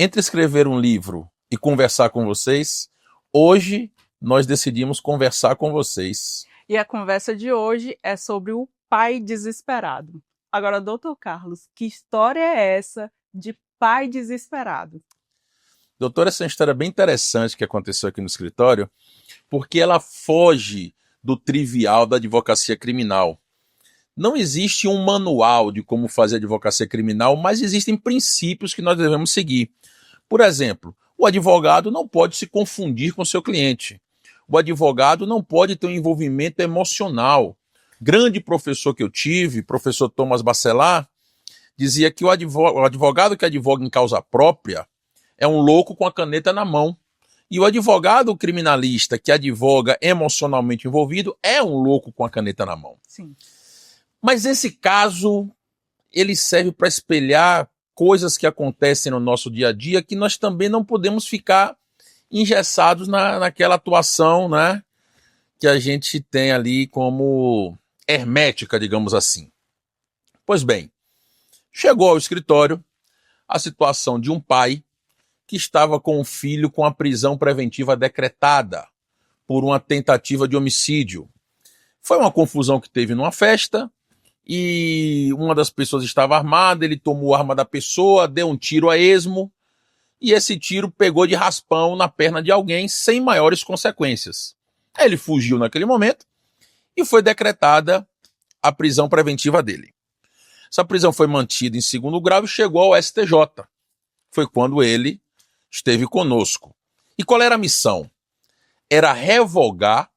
Entre escrever um livro e conversar com vocês, hoje nós decidimos conversar com vocês. E a conversa de hoje é sobre o pai desesperado. Agora, doutor Carlos, que história é essa de pai desesperado? Doutor, essa é uma história bem interessante que aconteceu aqui no escritório, porque ela foge do trivial da advocacia criminal. Não existe um manual de como fazer advocacia criminal, mas existem princípios que nós devemos seguir. Por exemplo, o advogado não pode se confundir com seu cliente. O advogado não pode ter um envolvimento emocional. Grande professor que eu tive, professor Thomas Bacelar, dizia que o advogado que advoga em causa própria é um louco com a caneta na mão. E o advogado criminalista que advoga emocionalmente envolvido é um louco com a caneta na mão. Sim. Mas esse caso, ele serve para espelhar coisas que acontecem no nosso dia a dia que nós também não podemos ficar engessados naquela atuação, né, que a gente tem ali como hermética, digamos assim. Pois bem, chegou ao escritório a situação de um pai que estava com um filho com a prisão preventiva decretada por uma tentativa de homicídio. Foi uma confusão que teve numa festa e uma das pessoas estava armada, ele tomou a arma da pessoa, deu um tiro a esmo e esse tiro pegou de raspão na perna de alguém sem maiores consequências. Ele fugiu naquele momento e foi decretada a prisão preventiva dele. Essa prisão foi mantida em segundo grau e chegou ao STJ. Foi quando ele esteve conosco. E qual era a missão? Era revogar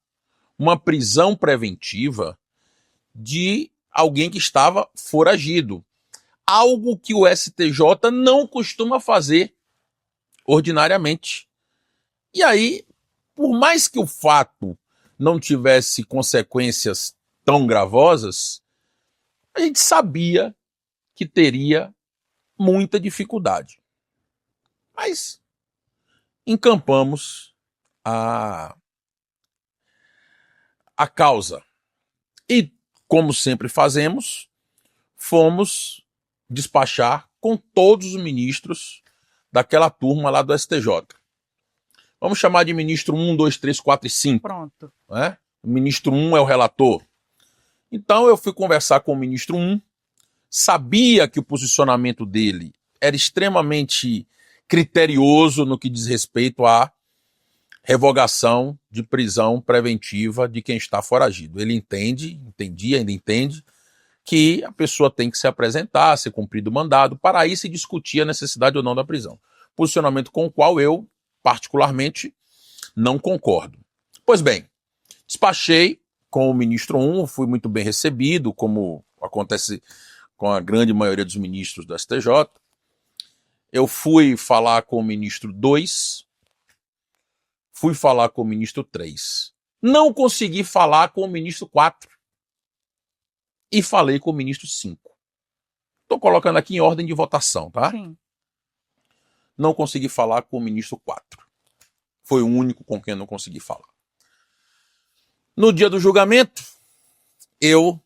uma prisão preventiva de alguém que estava foragido. Algo que o STJ não costuma fazer ordinariamente. E aí, por mais que o fato não tivesse consequências tão gravosas, a gente sabia que teria muita dificuldade. Mas encampamos a causa. E, como sempre fazemos, fomos despachar com todos os ministros daquela turma lá do STJ. Vamos chamar de ministro 1, 2, 3, 4 e 5. Pronto. Né? O ministro 1 é o relator. Então eu fui conversar com o ministro 1, sabia que o posicionamento dele era extremamente criterioso no que diz respeito à revogação de prisão preventiva de quem está foragido. Ele ainda entende que a pessoa tem que se apresentar, ser cumprido o mandado, para aí se discutir a necessidade ou não da prisão. Posicionamento com o qual eu, particularmente, não concordo. Pois bem, despachei com o ministro 1, fui muito bem recebido, como acontece com a grande maioria dos ministros do STJ. Eu fui falar com o ministro 2, fui falar com o ministro 3. Não consegui falar com o ministro 4. E falei com o ministro 5. Estou colocando aqui em ordem de votação, tá? Sim. Não consegui falar com o ministro 4. Foi o único com quem eu não consegui falar. No dia do julgamento, eu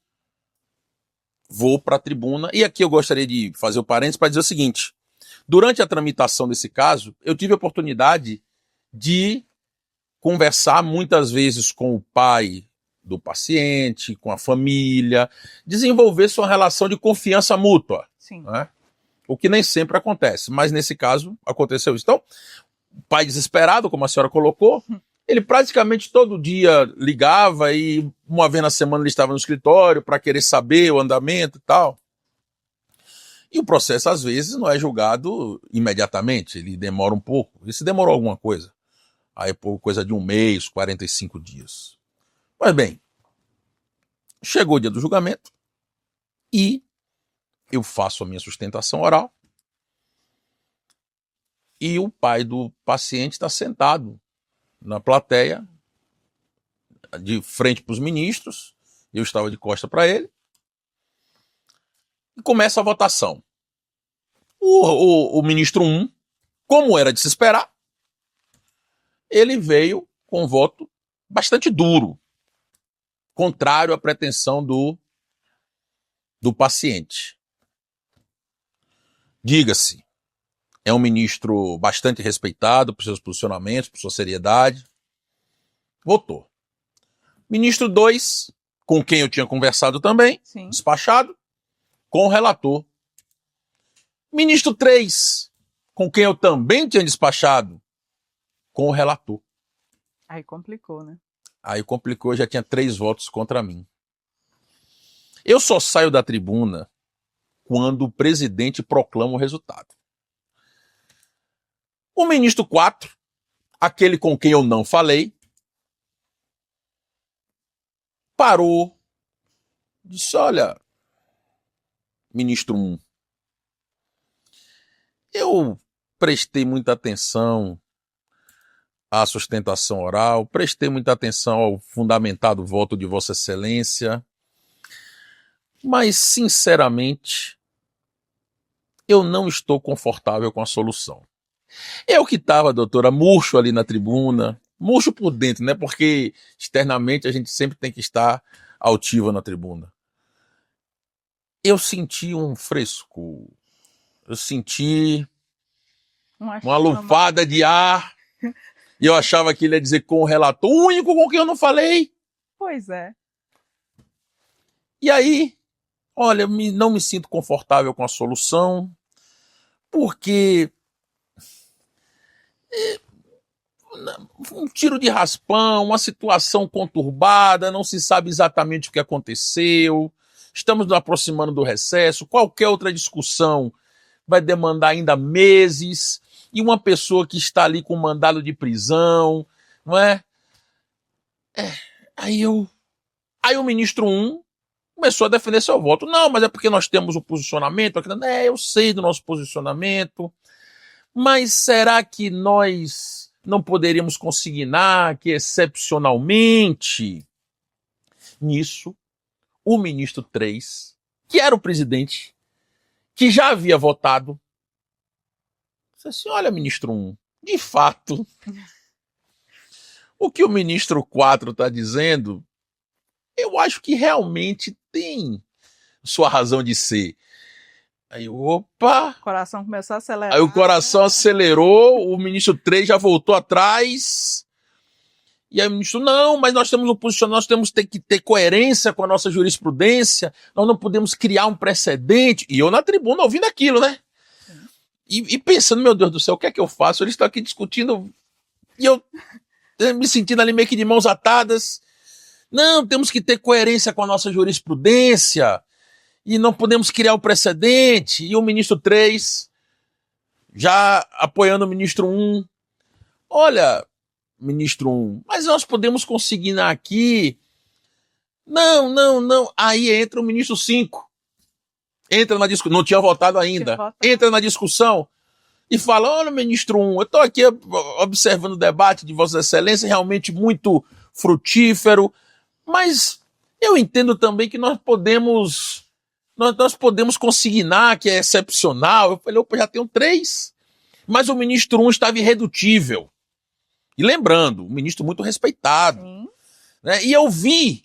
vou para a tribuna. E aqui eu gostaria de fazer o parênteses para dizer o seguinte. Durante a tramitação desse caso, eu tive a oportunidade de conversar muitas vezes com o pai do paciente, com a família, desenvolver-se uma relação de confiança mútua. Sim. Né? O que nem sempre acontece, mas nesse caso aconteceu isso. Então, o pai desesperado, como a senhora colocou, ele praticamente todo dia ligava e uma vez na semana ele estava no escritório para querer saber o andamento e tal. E o processo, às vezes, não é julgado imediatamente, ele demora um pouco. E se demorou alguma coisa, aí por coisa de 1 mês, 45 dias. Mas bem, chegou o dia do julgamento e eu faço a minha sustentação oral e o pai do paciente está sentado na plateia, de frente para os ministros, eu estava de costa para ele, e começa a votação. O ministro 1, como era de se esperar, ele veio com um voto bastante duro, contrário à pretensão do paciente. Diga-se, é um ministro bastante respeitado por seus posicionamentos, por sua seriedade. Votou. Ministro 2, com quem eu tinha conversado também, Sim. despachado, com o relator. Ministro 3, com quem eu também tinha despachado, com o relator. Aí complicou, né? Aí complicou, já tinha 3 votos contra mim. Eu só saio da tribuna quando o presidente proclama o resultado. O ministro 4, aquele com quem eu não falei, parou, disse, olha, ministro 1, eu prestei muita atenção à sustentação oral, prestei muita atenção ao fundamentado voto de Vossa Excelência, mas, sinceramente, eu não estou confortável com a solução. Eu que estava, doutora, murcho ali na tribuna, murcho por dentro, né? Porque externamente a gente sempre tem que estar altiva na tribuna. Eu senti um fresco, eu senti uma lufada de ar, e eu achava que ele ia dizer com o relator, o único com quem eu não falei. Pois é. E aí, olha, não me sinto confortável com a solução, porque um tiro de raspão, uma situação conturbada, não se sabe exatamente o que aconteceu, estamos nos aproximando do recesso, qualquer outra discussão vai demandar ainda meses, e uma pessoa que está ali com mandado de prisão, não é? Aí o ministro 1 começou a defender seu voto. Não, mas é porque nós temos o posicionamento. Eu sei do nosso posicionamento, mas será que nós não poderíamos consignar que, excepcionalmente, nisso, o ministro 3, que era o presidente, que já havia votado, disse assim, olha, ministro 1, de fato, o que o ministro 4 está dizendo, eu acho que realmente tem sua razão de ser. Aí, opa! O coração começou a acelerar. Aí o coração acelerou, o ministro 3 já voltou atrás. E aí o ministro, não, mas nós temos um posicionamento, nós temos que ter coerência com a nossa jurisprudência, nós não podemos criar um precedente. E eu na tribuna ouvindo aquilo, né? E pensando, meu Deus do céu, o que é que eu faço? Eles estão aqui discutindo e eu me sentindo ali meio que de mãos atadas. Não, temos que ter coerência com a nossa jurisprudência e não podemos criar um precedente. E o ministro 3, já apoiando o ministro 1, olha, ministro 1, mas nós podemos consignar aqui. Não. Aí entra o ministro 5. Entra na discussão, não tinha votado ainda. Entra na discussão e fala, olha, ministro 1, eu estou aqui observando o debate de Vossa Excelência, realmente muito frutífero, mas eu entendo também que nós podemos consignar que é excepcional. Eu falei, opa, já tenho 3. Mas o ministro 1 estava irredutível. E lembrando, um ministro muito respeitado. Né? E eu vi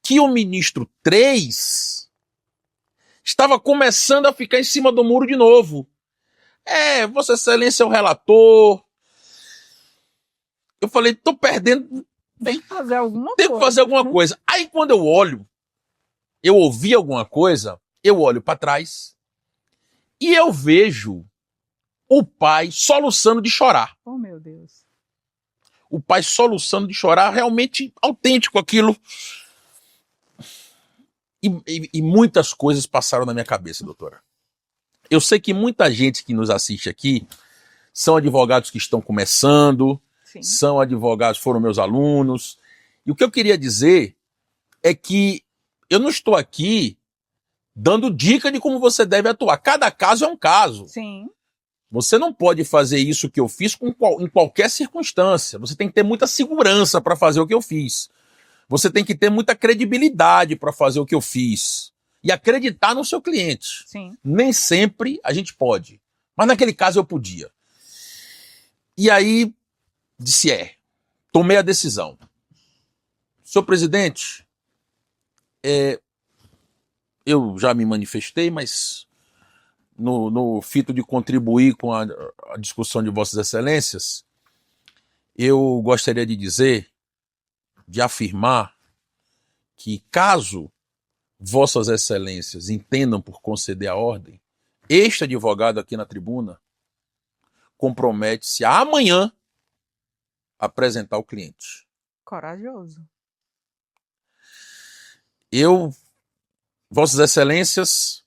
que o ministro 3 estava começando a ficar em cima do muro de novo. Vossa Excelência é o relator. Eu falei, tô perdendo. Tem que fazer alguma coisa. Tem que fazer alguma coisa. Aí quando eu olho, eu ouvi alguma coisa, eu olho para trás e eu vejo o pai soluçando de chorar. Oh, meu Deus. O pai soluçando de chorar, realmente autêntico aquilo. E muitas coisas passaram na minha cabeça, doutora. Eu sei que muita gente que nos assiste aqui são advogados que estão começando, Sim. São advogados, foram meus alunos. E o que eu queria dizer é que eu não estou aqui dando dica de como você deve atuar. Cada caso é um caso. Sim. Você não pode fazer isso que eu fiz em qualquer circunstância. Você tem que ter muita segurança para fazer o que eu fiz. Você tem que ter muita credibilidade para fazer o que eu fiz. E acreditar no seu cliente. Sim. Nem sempre a gente pode. Mas naquele caso eu podia. E aí, disse, tomei a decisão. Senhor presidente, eu já me manifestei, mas no fito de contribuir com a discussão de Vossas Excelências, eu gostaria de dizer, de afirmar, que caso Vossas Excelências entendam por conceder a ordem, este advogado aqui na tribuna compromete-se a amanhã apresentar o cliente. Corajoso. Vossas Excelências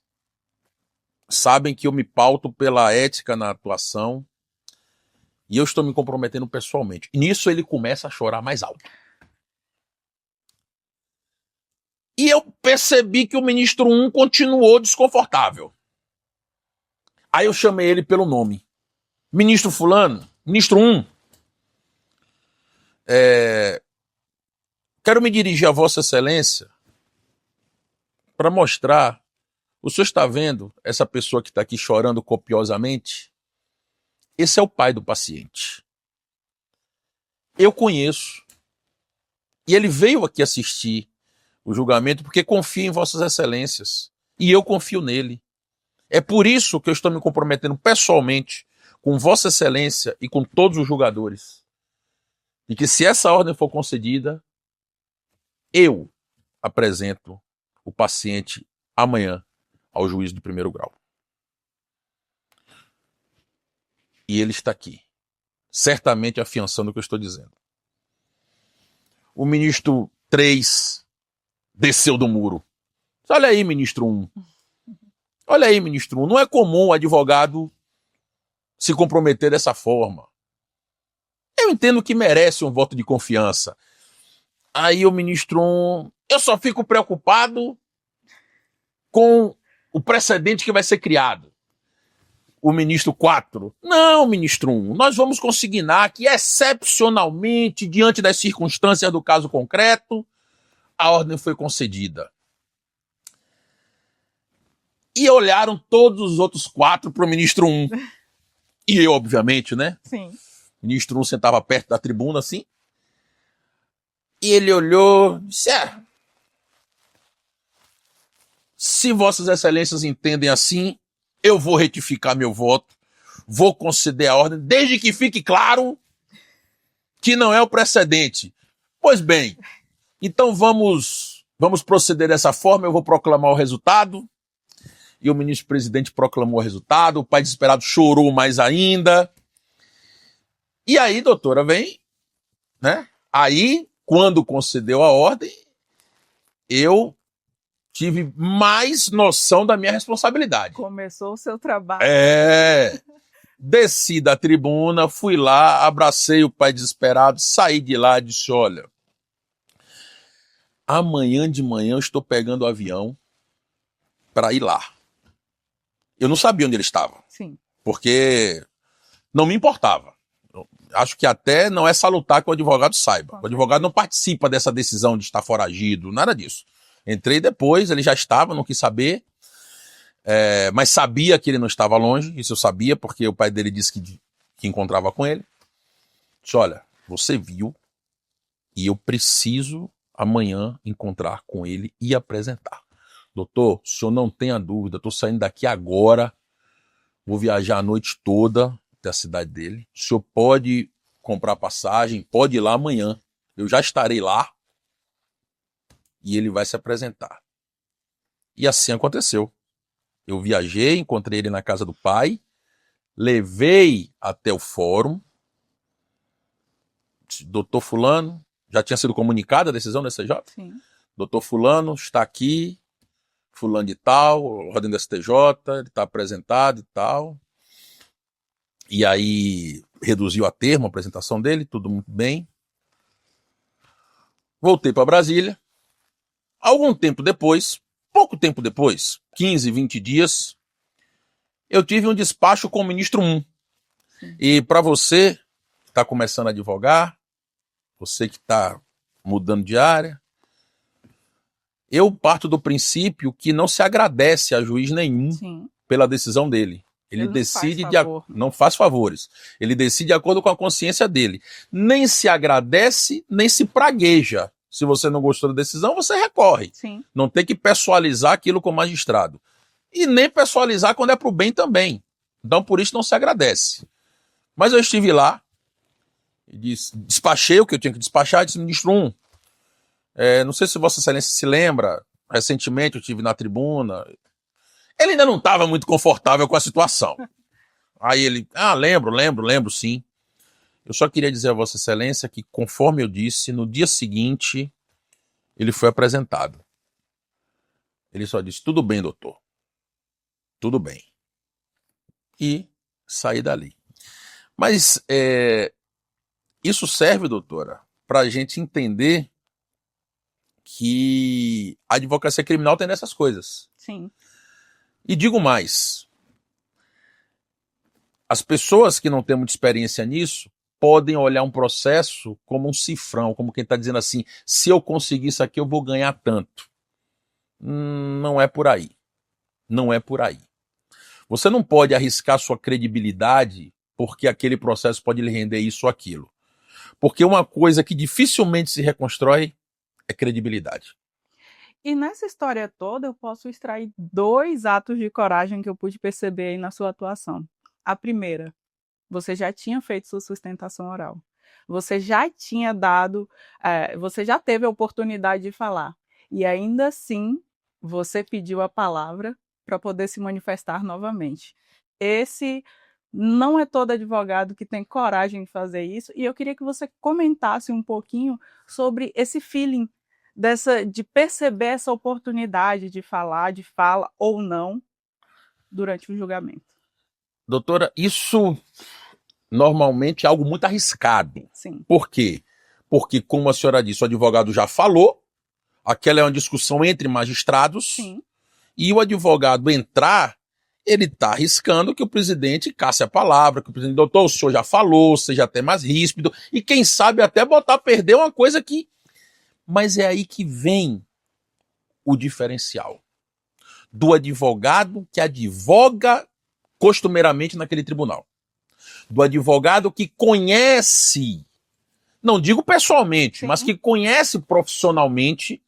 sabem que eu me pauto pela ética na atuação e eu estou me comprometendo pessoalmente. E nisso ele começa a chorar mais alto. E eu percebi que o ministro 1 continuou desconfortável. Aí eu chamei ele pelo nome. Ministro fulano, ministro 1, quero me dirigir a Vossa Excelência para mostrar, o senhor está vendo essa pessoa que está aqui chorando copiosamente? Esse é o pai do paciente. Eu conheço. E ele veio aqui assistir o julgamento porque confia em Vossas Excelências. E eu confio nele. É por isso que eu estou me comprometendo pessoalmente com Vossa Excelência e com todos os julgadores. E que se essa ordem for concedida, eu apresento o paciente amanhã ao juiz de primeiro grau. E ele está aqui, certamente afiançando o que eu estou dizendo. O ministro 3 desceu do muro. Olha aí, ministro 1. Olha aí, ministro 1. Não é comum o advogado se comprometer dessa forma. Eu entendo que merece um voto de confiança. Aí o ministro 1... Eu só fico preocupado com o precedente que vai ser criado. O ministro 4. Não, ministro 1. Nós vamos consignar que, excepcionalmente, diante das circunstâncias do caso concreto, a ordem foi concedida. E olharam todos os outros 4 para o ministro 1. E eu, obviamente, né? Sim. O ministro 1 sentava perto da tribuna, assim. E ele olhou e disse, se Vossas Excelências entendem assim, eu vou retificar meu voto, vou conceder a ordem, desde que fique claro que não é o precedente. Pois bem, então vamos proceder dessa forma, eu vou proclamar o resultado. E o ministro-presidente proclamou o resultado, o pai desesperado chorou mais ainda. E aí, doutora, vem, né? Aí, quando concedeu a ordem, eu tive mais noção da minha responsabilidade. Começou o seu trabalho. Desci da tribuna, fui lá, abracei o pai desesperado, saí de lá e disse, olha, amanhã de manhã eu estou pegando o avião para ir lá. Eu não sabia onde ele estava. Sim. Porque não me importava. Eu acho que até não é salutar que o advogado saiba. O advogado não participa dessa decisão de estar foragido, nada disso. Entrei depois, ele já estava, não quis saber, mas sabia que ele não estava longe, isso eu sabia, porque o pai dele disse que encontrava com ele. Disse, olha, você viu, e eu preciso amanhã encontrar com ele e apresentar. Doutor, o senhor não tenha dúvida, estou saindo daqui agora, vou viajar a noite toda até a cidade dele. O senhor pode comprar passagem, pode ir lá amanhã, eu já estarei lá e ele vai se apresentar. E assim aconteceu. Eu viajei, encontrei ele na casa do pai, levei até o fórum, disse, doutor fulano, já tinha sido comunicada a decisão do STJ? Sim. Doutor fulano está aqui, fulano de tal, ordem do STJ, ele está apresentado e tal. E aí reduziu a termo a apresentação dele, tudo muito bem. Voltei para Brasília. Algum tempo depois, pouco tempo depois, 15, 20 dias, eu tive um despacho com o ministro 1. Sim. E para você que está começando a advogar, você que está mudando de área, eu parto do princípio que não se agradece a juiz nenhum Sim. pela decisão dele. Ele decide não faz favores. Ele decide de acordo com a consciência dele. Nem se agradece, nem se pragueja. Se você não gostou da decisão, você recorre. Sim. Não tem que pessoalizar aquilo com o magistrado. e nem pessoalizar quando é para o bem também. Então, por isso, não se agradece. Mas eu estive lá, e despachei o que eu tinha que despachar, e disse, ministro 1, não sei se Vossa Excelência se lembra, recentemente eu estive na tribuna, ele ainda não estava muito confortável com a situação. Aí ele, lembro sim. Eu só queria dizer a Vossa Excelência que, conforme eu disse, no dia seguinte, ele foi apresentado. Ele só disse, tudo bem, doutor. Tudo bem. E saí dali. Mas isso serve, doutora, para a gente entender que a advocacia criminal tem dessas coisas. Sim. E digo mais, as pessoas que não têm muita experiência nisso podem olhar um processo como um cifrão, como quem está dizendo assim, se eu conseguir isso aqui eu vou ganhar tanto. Não é por aí. Não é por aí. Você não pode arriscar sua credibilidade porque aquele processo pode lhe render isso ou aquilo. Porque uma coisa que dificilmente se reconstrói é credibilidade. E nessa história toda eu posso extrair 2 atos de coragem que eu pude perceber aí na sua atuação. A primeira, você já tinha feito sua sustentação oral. Você já tinha você já teve a oportunidade de falar. E ainda assim, você pediu a palavra para poder se manifestar novamente. Esse não é todo advogado que tem coragem de fazer isso. E eu queria que você comentasse um pouquinho sobre esse feeling de perceber essa oportunidade de falar, de fala ou não, durante o julgamento. Doutora, isso normalmente é algo muito arriscado. Sim. Por quê? Porque, como a senhora disse, o advogado já falou, aquela é uma discussão entre magistrados, Sim. E o advogado entrar, ele está arriscando que o presidente casse a palavra, que o presidente, doutor, o senhor já falou, seja até mais ríspido, e quem sabe até botar a perder uma coisa que... Mas é aí que vem o diferencial do advogado que advoga costumeiramente naquele tribunal. Do advogado que conhece, não digo pessoalmente, Sim. mas que conhece profissionalmente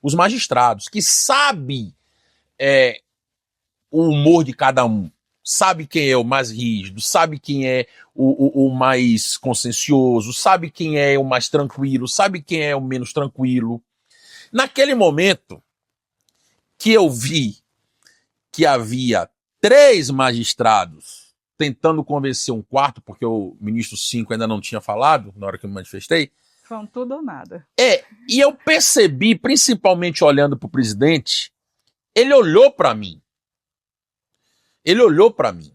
os magistrados, que sabe o humor de cada um, sabe quem é o mais rígido, sabe quem é o mais consciencioso, sabe quem é o mais tranquilo, sabe quem é o menos tranquilo. Naquele momento que eu vi que havia 3 magistrados tentando convencer um quarto, porque o ministro 5 ainda não tinha falado na hora que eu me manifestei. Foi um tudo ou nada. E eu percebi, principalmente olhando para o presidente, ele olhou para mim. Ele olhou para mim.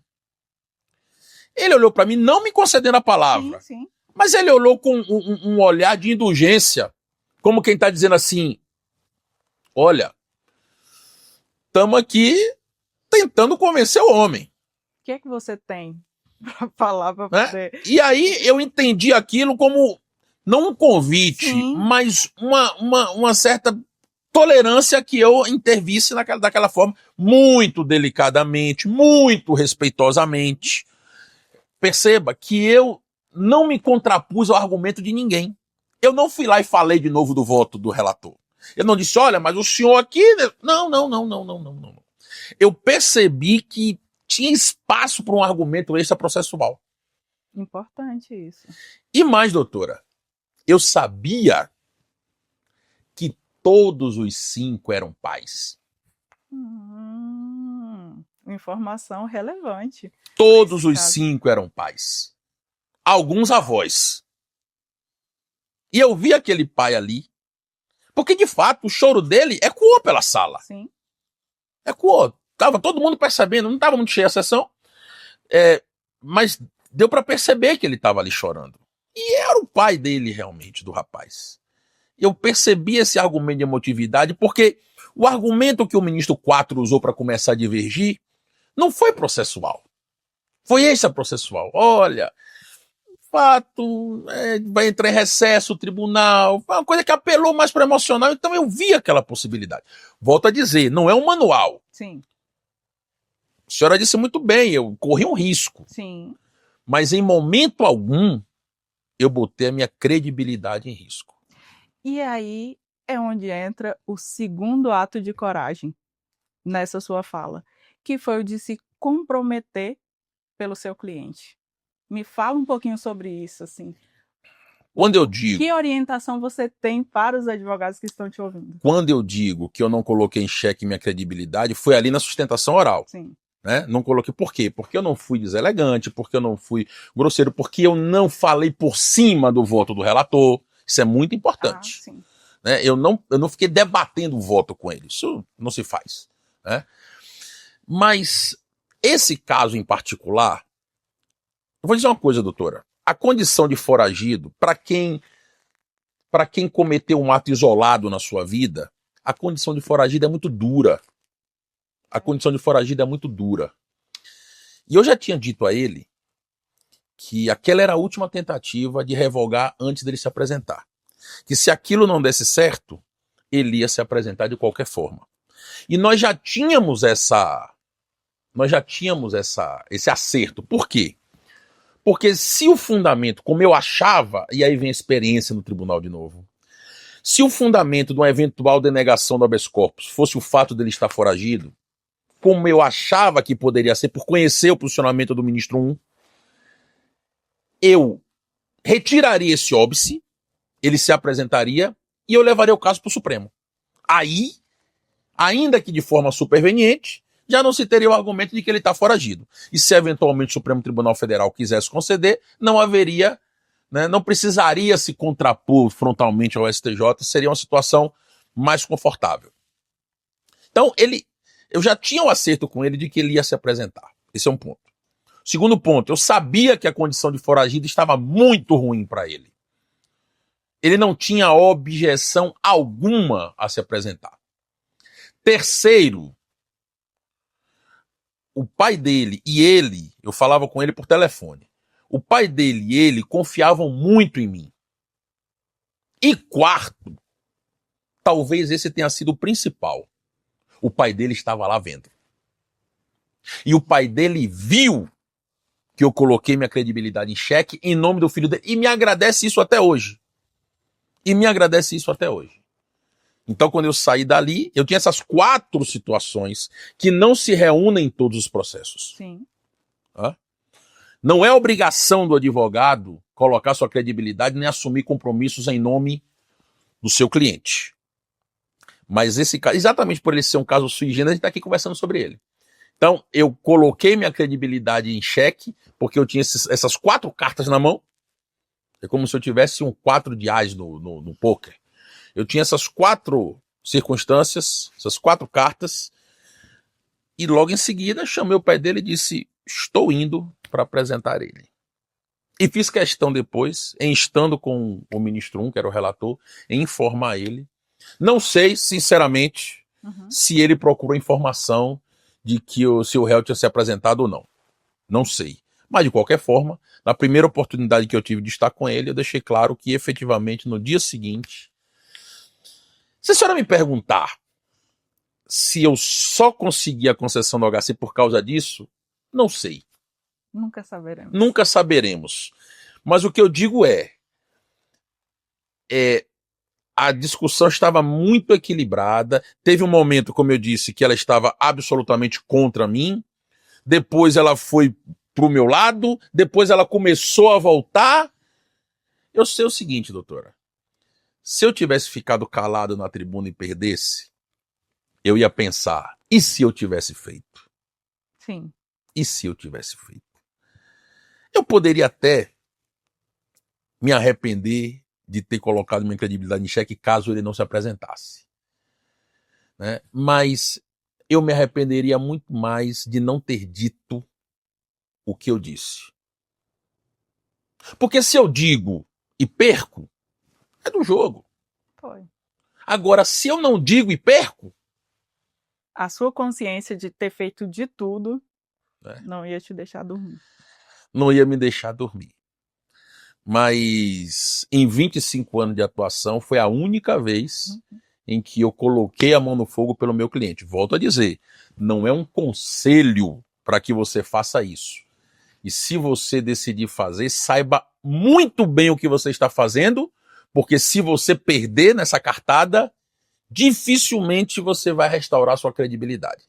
Ele olhou para mim não me concedendo a palavra, sim. Mas ele olhou com um olhar de indulgência, como quem está dizendo assim, olha, estamos aqui tentando convencer o homem. O que é que você tem para falar para poder... E aí eu entendi aquilo como, não um convite, Sim. mas uma certa tolerância que eu intervisse daquela forma, muito delicadamente, muito respeitosamente. Perceba que eu não me contrapus ao argumento de ninguém. Eu não fui lá e falei de novo do voto do relator. Eu não disse, olha, mas o senhor aqui... Não. Eu percebi que tinha espaço para um argumento extraprocessual. Importante isso. E mais, doutora, eu sabia que todos os 5 eram pais. Informação relevante. Todos os 5 eram pais. Alguns avós. E eu vi aquele pai ali, porque de fato o choro dele ecoou pela sala. Sim. Ecoou. Tava todo mundo percebendo, não estava muito cheia a sessão, mas deu para perceber que ele estava ali chorando. E era o pai dele realmente, do rapaz. Eu percebi esse argumento de emotividade, porque o argumento que o ministro 4 usou para começar a divergir não foi processual. Foi extraprocessual. Olha, fato, vai entrar em recesso o tribunal, foi uma coisa que apelou mais para o emocional, então eu vi aquela possibilidade. Volto a dizer, não é um manual. Sim. A senhora disse muito bem, eu corri um risco. Sim. Mas em momento algum, eu botei a minha credibilidade em risco. E aí é onde entra o segundo ato de coragem nessa sua fala, que foi o de se comprometer pelo seu cliente. Me fala um pouquinho sobre isso, assim. Quando eu digo... Que orientação você tem para os advogados que estão te ouvindo? Quando eu digo que eu não coloquei em xeque minha credibilidade, foi ali na sustentação oral. Sim. Né? Não coloquei. Por quê? Porque eu não fui deselegante, porque eu não fui grosseiro, porque eu não falei por cima do voto do relator. Isso é muito importante. Sim. Né? Eu não fiquei debatendo o voto com ele. Isso não se faz. Né? Mas esse caso em particular, eu vou dizer uma coisa, doutora. A condição de foragido, para quem cometeu um ato isolado na sua vida, a condição de foragido é muito dura. A condição de foragido é muito dura. E eu já tinha dito a ele que aquela era a última tentativa de revogar antes dele se apresentar. Que se aquilo não desse certo, ele ia se apresentar de qualquer forma. E nós já tínhamos esse acerto. Por quê? Porque se o fundamento, como eu achava, e aí vem a experiência no tribunal de novo, se o fundamento de uma eventual denegação do habeas corpus fosse o fato dele estar foragido, como eu achava que poderia ser, por conhecer o posicionamento do ministro 1, eu retiraria esse óbice, ele se apresentaria e eu levaria o caso para o Supremo. Aí, ainda que de forma superveniente, já não se teria o argumento de que ele está foragido. E se eventualmente o Supremo Tribunal Federal quisesse conceder, não haveria, né, não precisaria se contrapor frontalmente ao STJ, seria uma situação mais confortável. Então, eu já tinha o acerto com ele de que ele ia se apresentar. Esse é um ponto. Segundo ponto, eu sabia que a condição de foragido estava muito ruim para ele. Ele não tinha objeção alguma a se apresentar. Terceiro, o pai dele e ele, eu falava com ele por telefone, o pai dele e ele confiavam muito em mim. E quarto, talvez esse tenha sido o principal, o pai dele estava lá vendo. E o pai dele viu que eu coloquei minha credibilidade em xeque em nome do filho dele, e me agradece isso até hoje. Então, quando eu saí dali, eu tinha essas 4 situações que não se reúnem em todos os processos. Sim. Não é obrigação do advogado colocar sua credibilidade nem assumir compromissos em nome do seu cliente. Mas esse caso, exatamente por ele ser um caso sui generis, a gente está aqui conversando sobre ele. Então, eu coloquei minha credibilidade em xeque, porque eu tinha essas 4 cartas na mão. É como se eu tivesse um 4 de ás no pôquer. Eu tinha essas 4 circunstâncias, essas 4 cartas, e logo em seguida chamei o pai dele e disse, estou indo para apresentar ele. E fiz questão depois, em estando com o ministro 1, que era o relator, em informar ele. Não sei, sinceramente, se ele procurou informação de que se o réu tinha se apresentado ou não. Não sei. Mas, de qualquer forma, na primeira oportunidade que eu tive de estar com ele, eu deixei claro que, efetivamente, no dia seguinte, se a senhora me perguntar se eu só consegui a concessão do HC por causa disso, não sei. Nunca saberemos. Mas o que eu digo a discussão estava muito equilibrada. Teve um momento, como eu disse, que ela estava absolutamente contra mim. Depois ela foi pro meu lado. Depois ela começou a voltar. Eu sei o seguinte, doutora. Se eu tivesse ficado calado na tribuna e perdesse, eu ia pensar, e se eu tivesse feito? Sim. E se eu tivesse feito? Eu poderia até me arrepender de ter colocado minha credibilidade em xeque caso ele não se apresentasse. Né? Mas eu me arrependeria muito mais de não ter dito o que eu disse. Porque se eu digo e perco, é do jogo. Foi. Agora, se eu não digo e perco, a sua consciência de ter feito de tudo não ia te deixar dormir. Não ia me deixar dormir. Mas em 25 anos de atuação, foi a única vez em que eu coloquei a mão no fogo pelo meu cliente. Volto a dizer, não é um conselho para que você faça isso. E se você decidir fazer, saiba muito bem o que você está fazendo, porque se você perder nessa cartada, dificilmente você vai restaurar sua credibilidade.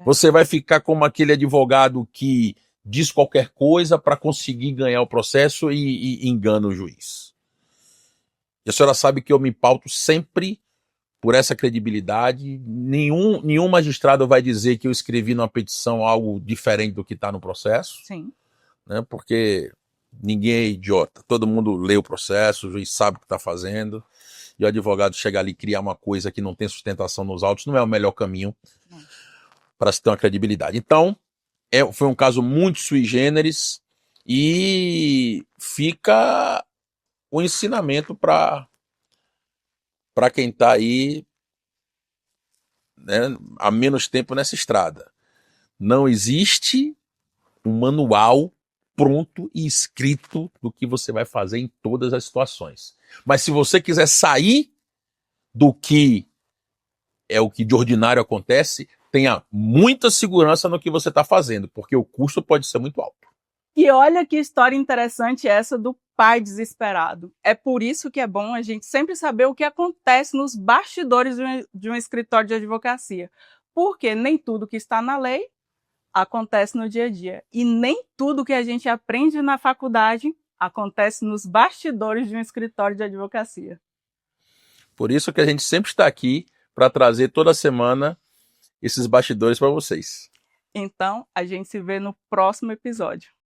Você vai ficar como aquele advogado que diz qualquer coisa para conseguir ganhar o processo e engana o juiz. E a senhora sabe que eu me pauto sempre por essa credibilidade. Nenhum magistrado vai dizer que eu escrevi numa petição algo diferente do que está no processo. Sim. Né, porque ninguém é idiota. Todo mundo lê o processo, o juiz sabe o que está fazendo. E o advogado chegar ali e criar uma coisa que não tem sustentação nos autos não é o melhor caminho para se ter uma credibilidade. Então, foi um caso muito sui generis e fica o ensinamento para quem está aí, né, há menos tempo nessa estrada. Não existe um manual pronto e escrito do que você vai fazer em todas as situações. Mas se você quiser sair do que é o que de ordinário acontece, tenha muita segurança no que você está fazendo, porque o custo pode ser muito alto. E olha que história interessante essa do pai desesperado. É por isso que é bom a gente sempre saber o que acontece nos bastidores de um escritório de advocacia. Porque nem tudo que está na lei acontece no dia a dia. E nem tudo que a gente aprende na faculdade acontece nos bastidores de um escritório de advocacia. Por isso que a gente sempre está aqui para trazer toda semana esses bastidores para vocês. Então, a gente se vê no próximo episódio.